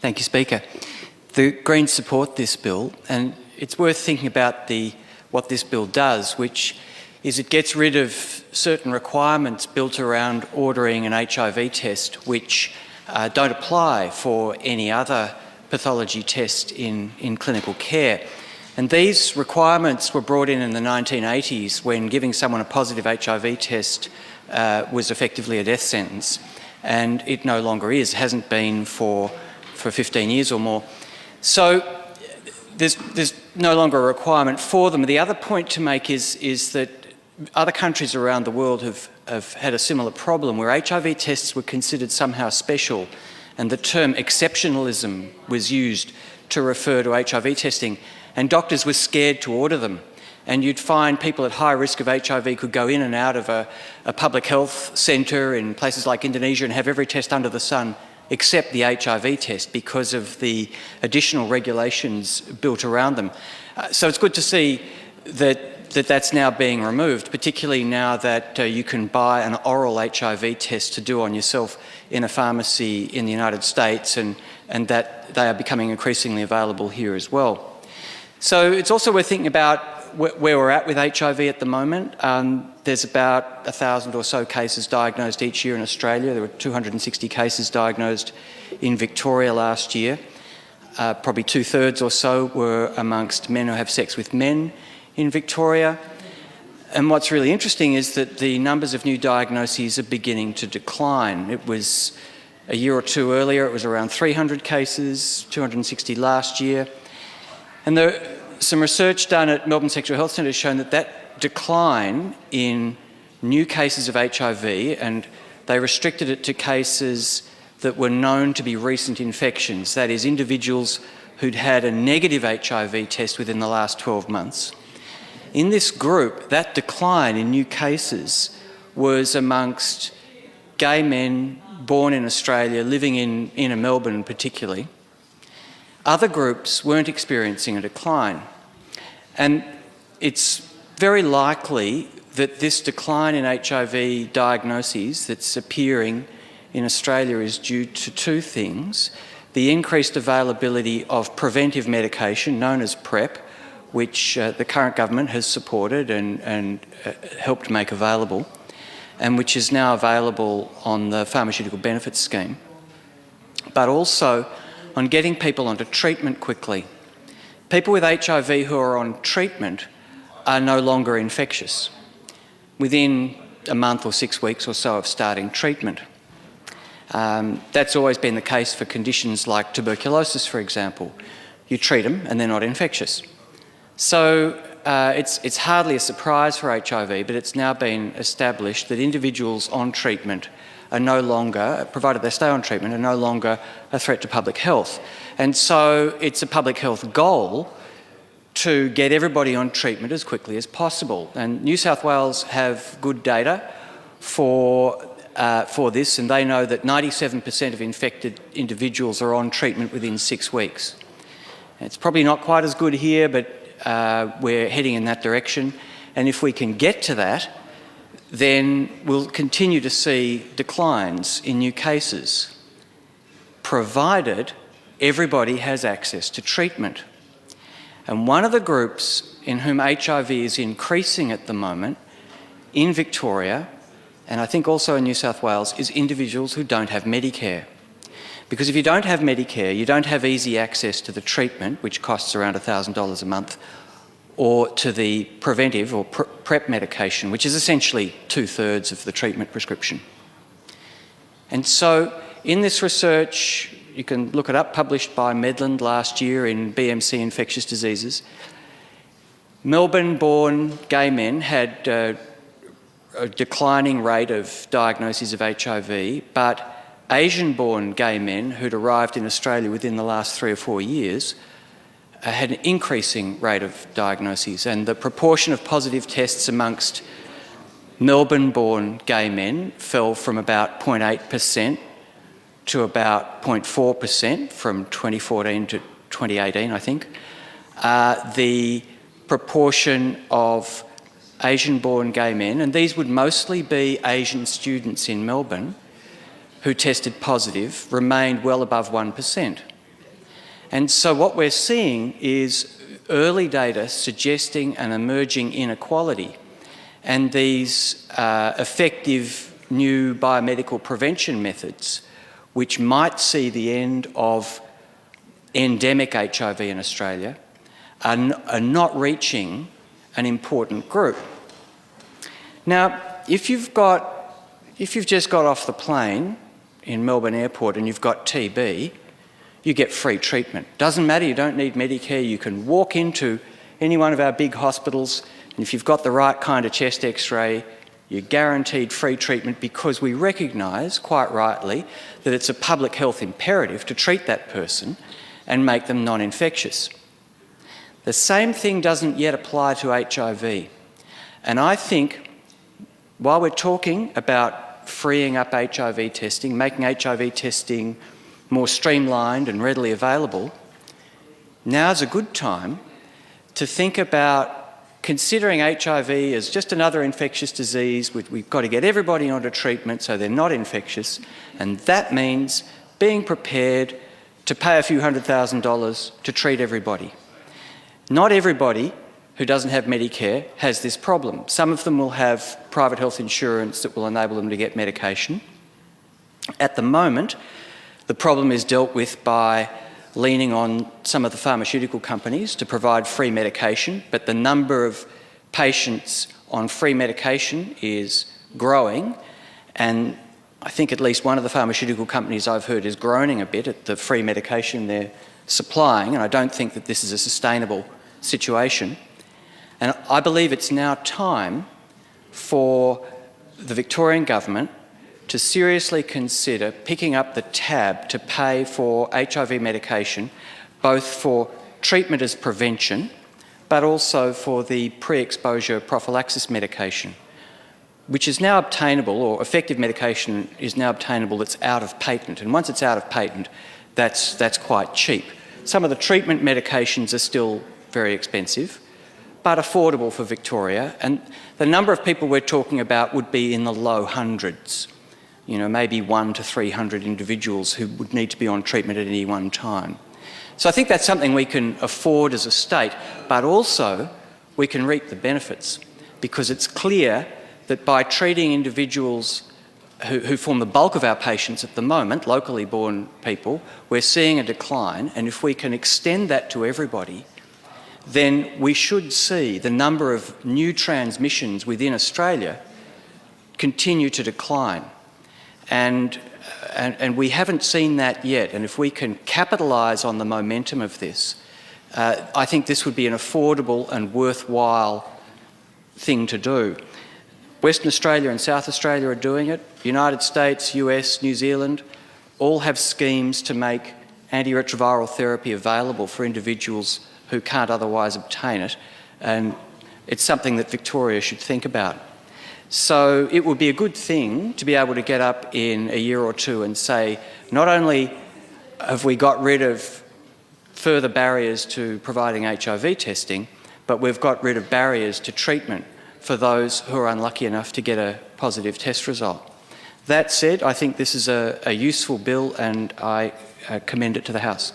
Thank you, Speaker. The Greens support this bill, and it's worth thinking about what this bill does, which is it gets rid of certain requirements built around ordering an HIV test which don't apply for any other pathology test in clinical care. And these requirements were brought in the 1980s when giving someone a positive HIV test was effectively a death sentence, and it no longer is, hasn't been for 15 years or more. So there's no longer a requirement for them. The other point to make is that other countries around the world have had a similar problem where HIV tests were considered somehow special, and the term exceptionalism was used to refer to HIV testing, and doctors were scared to order them. And you'd find people at high risk of HIV could go in and out of a public health centre in places like Indonesia and have every test under the sun except the HIV test because of the additional regulations built around them. So it's good to see that's now being removed, particularly now that you can buy an oral HIV test to do on yourself in a pharmacy in the United States, and that they are becoming increasingly available here as well. So it's also worth thinking about where we're at with HIV at the moment. There's about 1,000 or so cases diagnosed each year in Australia. There were 260 cases diagnosed in Victoria last year. Probably 2/3 or so were amongst men who have sex with men in Victoria. And what's really interesting is that the numbers of new diagnoses are beginning to decline. It was a year or two earlier, it was around 300 cases, 260 last year. And some research done at Melbourne Sexual Health Centre has shown that decline in new cases of HIV, and they restricted it to cases that were known to be recent infections, that is, individuals who'd had a negative HIV test within the last 12 months. In this group, that decline in new cases was amongst gay men born in Australia, living in inner Melbourne particularly. Other groups weren't experiencing a decline. And it's very likely that this decline in HIV diagnoses that's appearing in Australia is due to two things: the increased availability of preventive medication known as PrEP, which the current government has supported and helped make available, and which is now available on the Pharmaceutical Benefits Scheme, but also on getting people onto treatment quickly. People with HIV who are on treatment are no longer infectious within a month or 6 weeks or so of starting treatment. That's always been the case for conditions like tuberculosis, for example. You treat them and they're not infectious. So it's hardly a surprise for HIV, but it's now been established that individuals on treatment are no longer, provided they stay on treatment, are no longer a threat to public health. And so it's a public health goal to get everybody on treatment as quickly as possible. And New South Wales have good data for this, and they know that 97% of infected individuals are on treatment within 6 weeks. It's probably not quite as good here, but we're heading in that direction. And if we can get to that, then we'll continue to see declines in new cases, provided everybody has access to treatment. And one of the groups in whom HIV is increasing at the moment in Victoria, and I think also in New South Wales, is individuals who don't have Medicare. Because if you don't have Medicare, you don't have easy access to the treatment, which costs around $1,000 a month, or to the preventive or PrEP medication, which is essentially 2/3 of the treatment prescription. And so in this research, you can look it up, published by Medland last year in BMC Infectious Diseases, Melbourne-born gay men had a declining rate of diagnoses of HIV, but Asian-born gay men who'd arrived in Australia within the last 3 or 4 years had an increasing rate of diagnoses, and the proportion of positive tests amongst Melbourne-born gay men fell from about 0.8% to about 0.4% from 2014 to 2018, I think. The proportion of Asian-born gay men, and these would mostly be Asian students in Melbourne who tested positive, remained well above 1%. And so what we're seeing is early data suggesting an emerging inequality, and these effective new biomedical prevention methods, which might see the end of endemic HIV in Australia, are not reaching an important group. Now, if you've just got off the plane in Melbourne Airport and you've got TB, you get free treatment. Doesn't matter, you don't need Medicare, you can walk into any one of our big hospitals, and if you've got the right kind of chest x-ray, you're guaranteed free treatment, because we recognise, quite rightly, that it's a public health imperative to treat that person and make them non-infectious. The same thing doesn't yet apply to HIV. And I think, while we're talking about freeing up HIV testing, making HIV testing more streamlined and readily available, now's a good time to think about considering HIV as just another infectious disease. We've got to get everybody onto treatment so they're not infectious, and that means being prepared to pay a few $100,000 to treat everybody. Not everybody who doesn't have Medicare has this problem. Some of them will have private health insurance that will enable them to get medication. At the moment, the problem is dealt with by leaning on some of the pharmaceutical companies to provide free medication, but the number of patients on free medication is growing, and I think at least one of the pharmaceutical companies I've heard is groaning a bit at the free medication they're supplying, and I don't think that this is a sustainable situation. And I believe it's now time for the Victorian government to seriously consider picking up the tab to pay for HIV medication, both for treatment as prevention, but also for the pre-exposure prophylaxis medication, which is now obtainable, or effective medication is now obtainable that's out of patent. And once it's out of patent, that's quite cheap. Some of the treatment medications are still very expensive, but affordable for Victoria. And the number of people we're talking about would be in the low hundreds. You know, maybe 100 to 300 individuals who would need to be on treatment at any one time. So I think that's something we can afford as a state, but also we can reap the benefits, because it's clear that by treating individuals who form the bulk of our patients at the moment, locally born people, we're seeing a decline, and if we can extend that to everybody, then we should see the number of new transmissions within Australia continue to decline. And we haven't seen that yet, and if we can capitalise on the momentum of this, I think this would be an affordable and worthwhile thing to do. Western Australia and South Australia are doing it. United States, US, New Zealand all have schemes to make antiretroviral therapy available for individuals who can't otherwise obtain it, and it's something that Victoria should think about. So it would be a good thing to be able to get up in a year or two and say, not only have we got rid of further barriers to providing HIV testing, but we've got rid of barriers to treatment for those who are unlucky enough to get a positive test result. That said, I think this is a useful bill, and I commend it to the House.